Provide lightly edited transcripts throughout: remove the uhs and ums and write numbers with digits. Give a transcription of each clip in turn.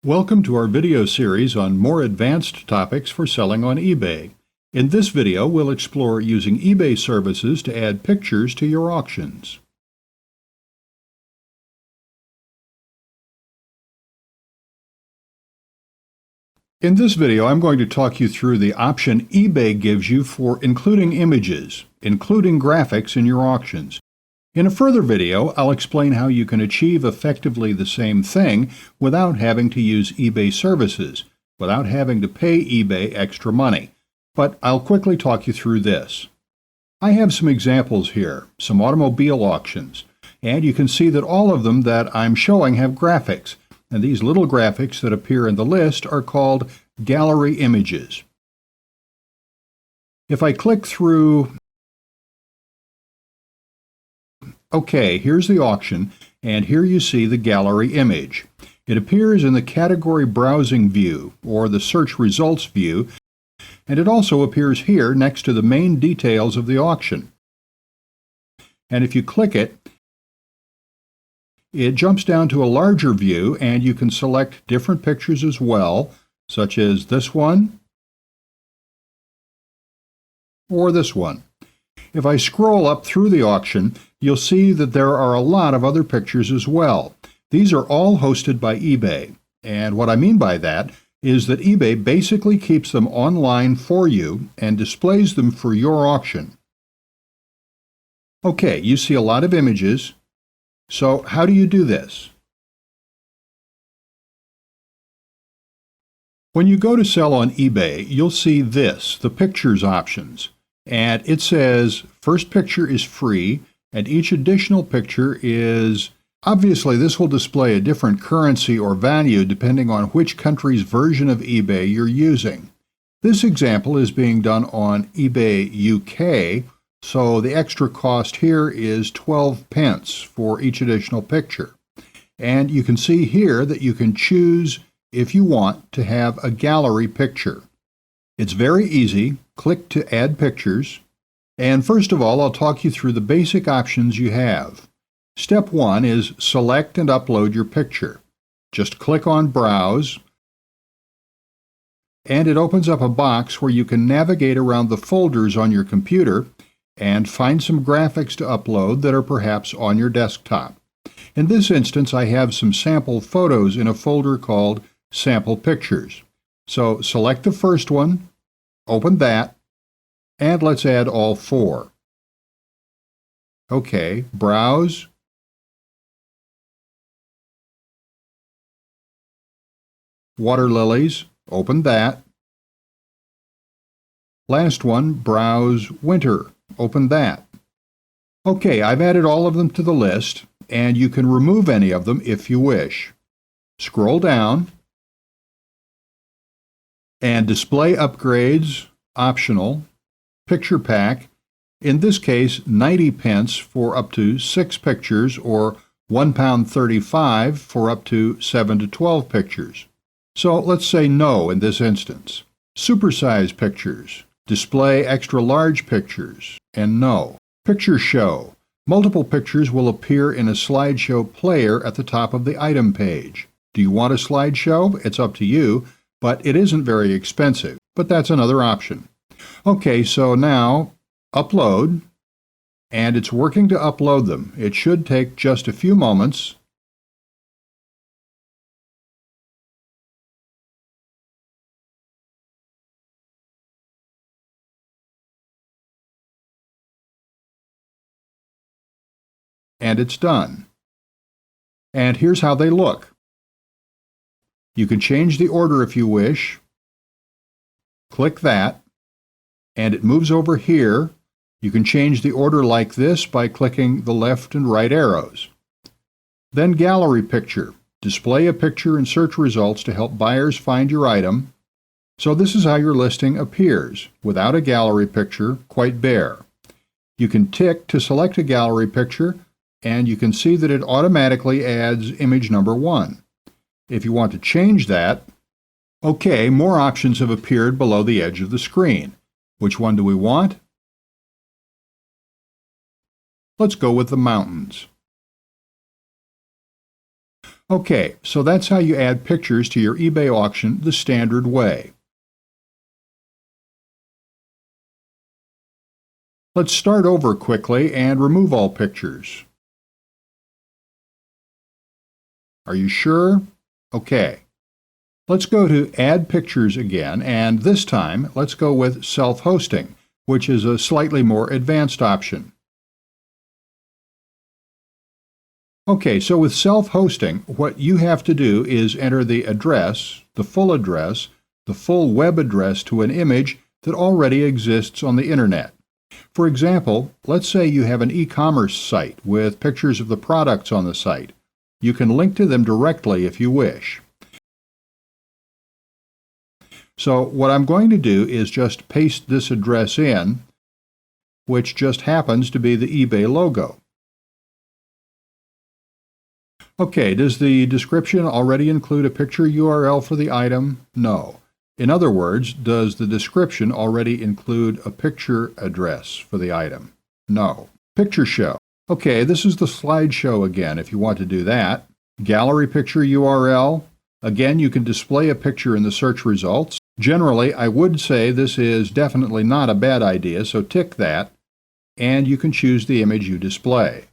Welcome to our video series on more advanced topics for selling on eBay. In this video, we'll explore using eBay services to add pictures to your auctions. In this video, I'm going to talk you through the option eBay gives you for including images, including graphics in your auctions. In a further video, I'll explain how you can achieve effectively the same thing without having to use eBay services, without having to pay eBay extra money. But I'll quickly talk you through this. I have some examples here, some automobile auctions, and you can see that all of them that I'm showing have graphics, and these little graphics that appear in the list are called gallery images. If I click through OK, here's the auction, and here you see the gallery image. It appears in the category browsing view, or the search results view, and it also appears here next to the main details of the auction. And if you click it, it jumps down to a larger view, and you can select different pictures as well, such as this one, or this one. If I scroll up through the auction, you'll see that there are a lot of other pictures as well. These are all hosted by eBay, and what I mean by that is that eBay basically keeps them online for you and displays them for your auction. Okay, you see a lot of images. So how do you do this? When you go to sell on eBay, you'll see this, the pictures options. And it says first picture is free, and each additional picture is, obviously this will display a different currency or value depending on which country's version of eBay you're using. This example is being done on eBay UK, so the extra cost here is 12 pence for each additional picture. And you can see here that you can choose, if you want, to have a gallery picture. It's very easy. Click to add pictures. And first of all, I'll talk you through the basic options you have. Step 1 is select and upload your picture. Just click on Browse, and it opens up a box where you can navigate around the folders on your computer and find some graphics to upload that are perhaps on your desktop. In this instance, I have some sample photos in a folder called Sample Pictures. So select the first one, open that, and let's add all 4. OK, browse. Water lilies, open that. Last one, browse winter, open that. OK, I've added all of them to the list, and you can remove any of them if you wish. Scroll down, and display upgrades, optional, picture pack, in this case 90 pence for up to 6 pictures, or £1.35 for up to 7 to 12 pictures. So let's say no in this instance. Supersize pictures, display extra large pictures, and no. Picture show. Multiple pictures will appear in a slideshow player at the top of the item page. Do you want a slideshow? It's up to you, but it isn't very expensive. But that's another option. Okay, so now upload, and it's working to upload them. It should take just a few moments. And it's done. And here's how they look. You can change the order if you wish. Click that, and it moves over here. You can change the order like this by clicking the left and right arrows. Then gallery picture. Display a picture in search results to help buyers find your item. So this is how your listing appears, without a gallery picture, quite bare. You can tick to select a gallery picture, and you can see that it automatically adds image number 1. If you want to change that, OK, more options have appeared below the edge of the screen. Which one do we want? Let's go with the mountains. Okay, so that's how you add pictures to your eBay auction the standard way. Let's start over quickly and remove all pictures. Are you sure? Okay. Let's go to Add Pictures again, and this time let's go with Self-Hosting, which is a slightly more advanced option. Okay, so with self-hosting, what you have to do is enter the address, the full web address to an image that already exists on the internet. For example, let's say you have an e-commerce site with pictures of the products on the site. You can link to them directly if you wish. So what I'm going to do is just paste this address in, which just happens to be the eBay logo. Okay, does the description already include a picture URL for the item? No. In other words, does the description already include a picture address for the item? No. Picture show. Okay, this is the slideshow again if you want to do that. Gallery picture URL. Again, you can display a picture in the search results. Generally, I would say this is definitely not a bad idea, so tick that, and you can choose the image you display.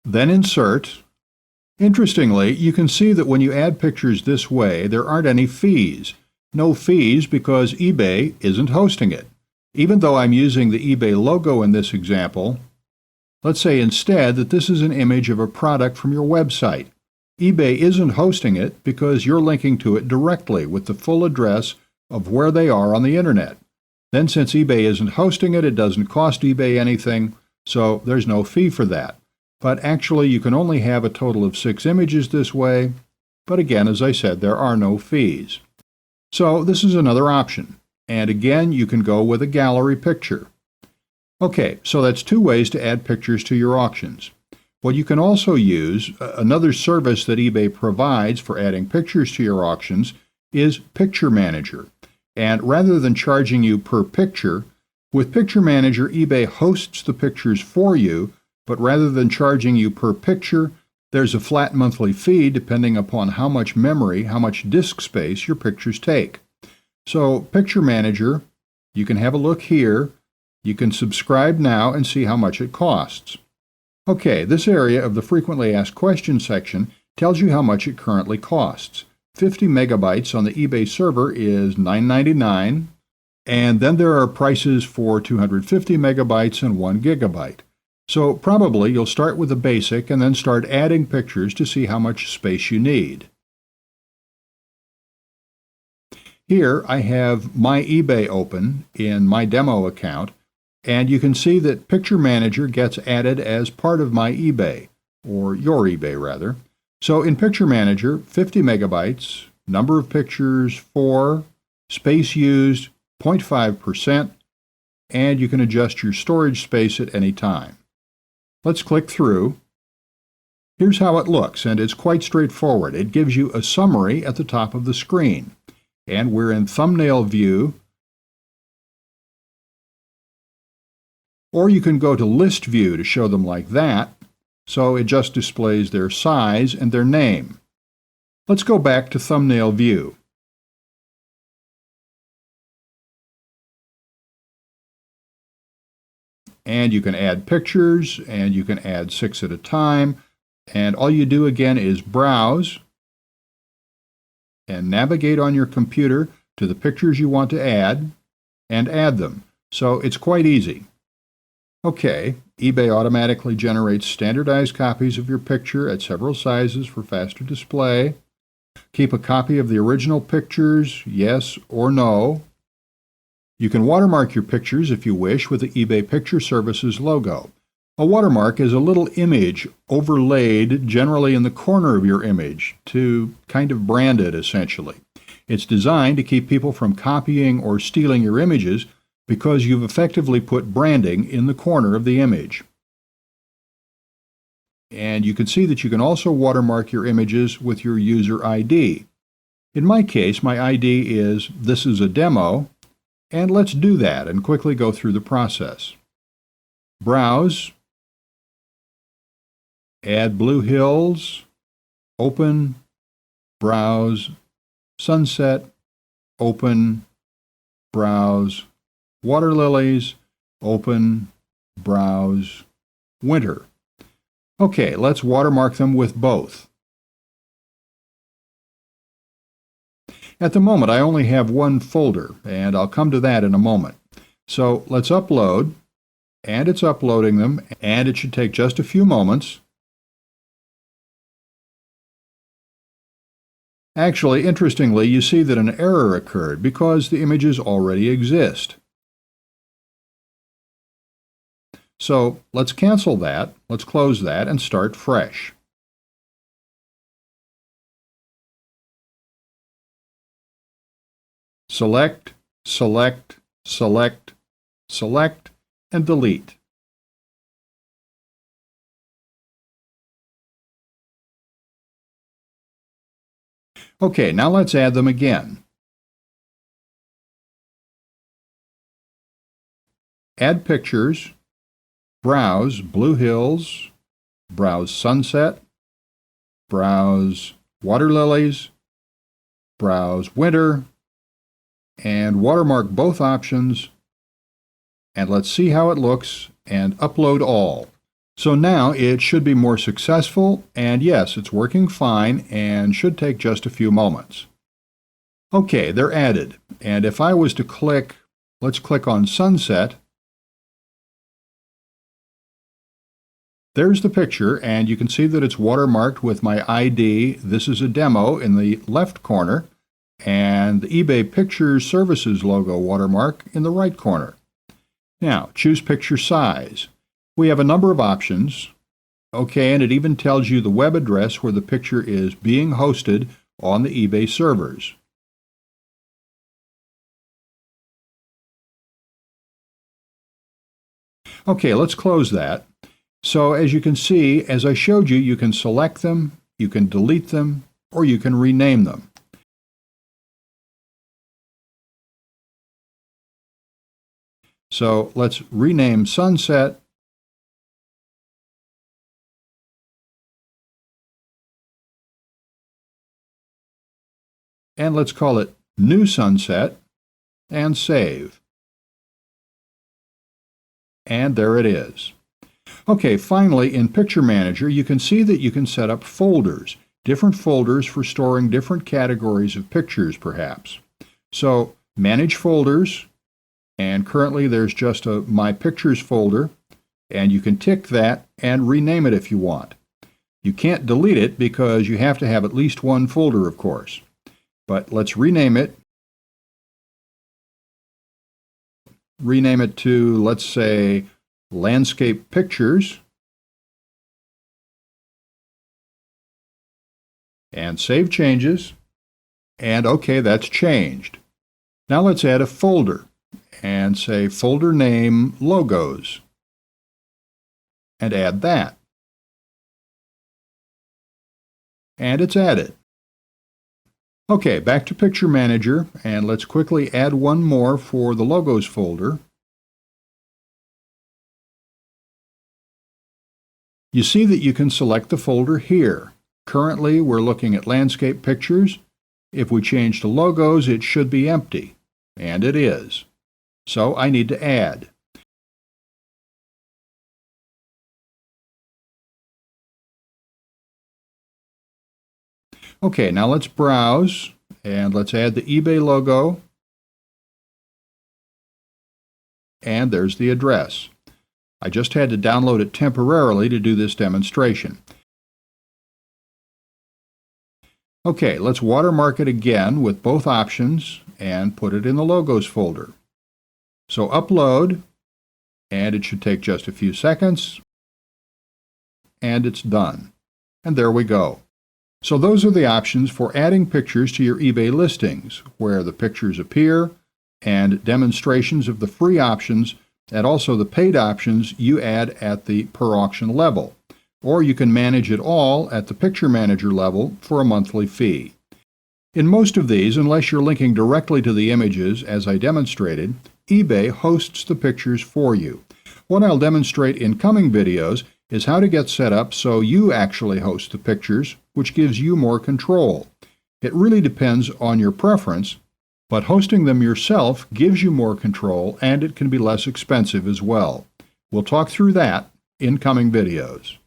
Then insert. Interestingly, you can see that when you add pictures this way, there aren't any fees. No fees because eBay isn't hosting it. Even though I'm using the eBay logo in this example, let's say instead that this is an image of a product from your website. eBay isn't hosting it because you're linking to it directly with the full address of where they are on the internet. Then since eBay isn't hosting it, it doesn't cost eBay anything, so there's no fee for that. But actually, you can only have a total of 6 images this way. But again, as I said, there are no fees. So this is another option. And again, you can go with a gallery picture. Okay, so that's 2 ways to add pictures to your auctions. What you can also use, another service that eBay provides for adding pictures to your auctions, is Picture Manager. And rather than charging you per picture, with Picture Manager, eBay hosts the pictures for you, but rather than charging you per picture, there's a flat monthly fee depending upon how much memory, how much disk space your pictures take. So Picture Manager, you can have a look here. You can subscribe now and see how much it costs. Okay, this area of the Frequently Asked Questions section tells you how much it currently costs. 50 megabytes on the eBay server is $9.99, and then there are prices for 250 megabytes and 1 gigabyte. So probably you'll start with the basic and then start adding pictures to see how much space you need. Here I have my eBay open in my demo account, and you can see that Picture Manager gets added as part of my eBay, or your eBay rather. So in Picture Manager, 50 megabytes, number of pictures 4, space used 0.5%, and you can adjust your storage space at any time. Let's click through. Here's how it looks, and it's quite straightforward. It gives you a summary at the top of the screen. And we're in thumbnail view. Or you can go to list view to show them like that, so it just displays their size and their name. Let's go back to thumbnail view. And you can add pictures, and you can add 6 at a time. And all you do again is browse and navigate on your computer to the pictures you want to add and add them. So it's quite easy. Okay, eBay automatically generates standardized copies of your picture at several sizes for faster display. Keep a copy of the original pictures, yes or no. You can watermark your pictures if you wish with the eBay Picture Services logo. A watermark is a little image overlaid generally in the corner of your image to kind of brand it essentially. It's designed to keep people from copying or stealing your images because you've effectively put branding in the corner of the image. And you can see that you can also watermark your images with your user ID. In my case, my ID is "This is a demo," and let's do that and quickly go through the process. Browse, add Blue Hills, open, browse, sunset, open, browse, water lilies, open, browse, winter. Okay, let's watermark them with both. At the moment, I only have one folder, and I'll come to that in a moment. So let's upload, and it's uploading them, and it should take just a few moments. Actually, interestingly, you see that an error occurred because the images already exist. So let's cancel that, let's close that, and start fresh. Select, select, select, select, and delete. Okay, now let's add them again. Add pictures, browse Blue Hills, browse sunset, browse water lilies, browse winter, and watermark both options, and let's see how it looks, and upload all. So now it should be more successful, and yes, it's working fine and should take just a few moments. Okay, they're added, and if I was to click, let's click on sunset. There's the picture, and you can see that it's watermarked with my ID. This is a demo in the left corner, and the eBay Pictures Services logo watermark in the right corner. Now, choose picture size. We have a number of options. Okay, and it even tells you the web address where the picture is being hosted on the eBay servers. Okay, let's close that. So as you can see, as I showed you, you can select them, you can delete them, or you can rename them. So let's rename Sunset. And let's call it New Sunset, and save. And there it is. Okay, finally, in Picture Manager, you can see that you can set up folders, different folders for storing different categories of pictures, perhaps. So, Manage Folders, and currently there's just a My Pictures folder, and you can tick that and rename it if you want. You can't delete it because you have to have at least one folder, of course. But let's rename it. Rename it to, let's say, Landscape Pictures, and save changes, and okay, that's changed. Now let's add a folder, and say folder name Logos, and add that. And it's added. Okay, back to Picture Manager, and let's quickly add one more for the Logos folder. You see that you can select the folder here. Currently, we're looking at Landscape Pictures. If we change to Logos, it should be empty, and it is. So I need to add. Okay, now let's browse, and let's add the eBay logo. And there's the address. I just had to download it temporarily to do this demonstration. Okay, let's watermark it again with both options and put it in the Logos folder. So upload, and it should take just a few seconds, and it's done. And there we go. So those are the options for adding pictures to your eBay listings, where the pictures appear, and demonstrations of the free options, and also the paid options you add at the per auction level. Or you can manage it all at the Picture Manager level for a monthly fee. In most of these, unless you're linking directly to the images, as I demonstrated, eBay hosts the pictures for you. What I'll demonstrate in coming videos is how to get set up so you actually host the pictures which gives you more control. It really depends on your preference, but hosting them yourself gives you more control and it can be less expensive as well. We'll talk through that in coming videos.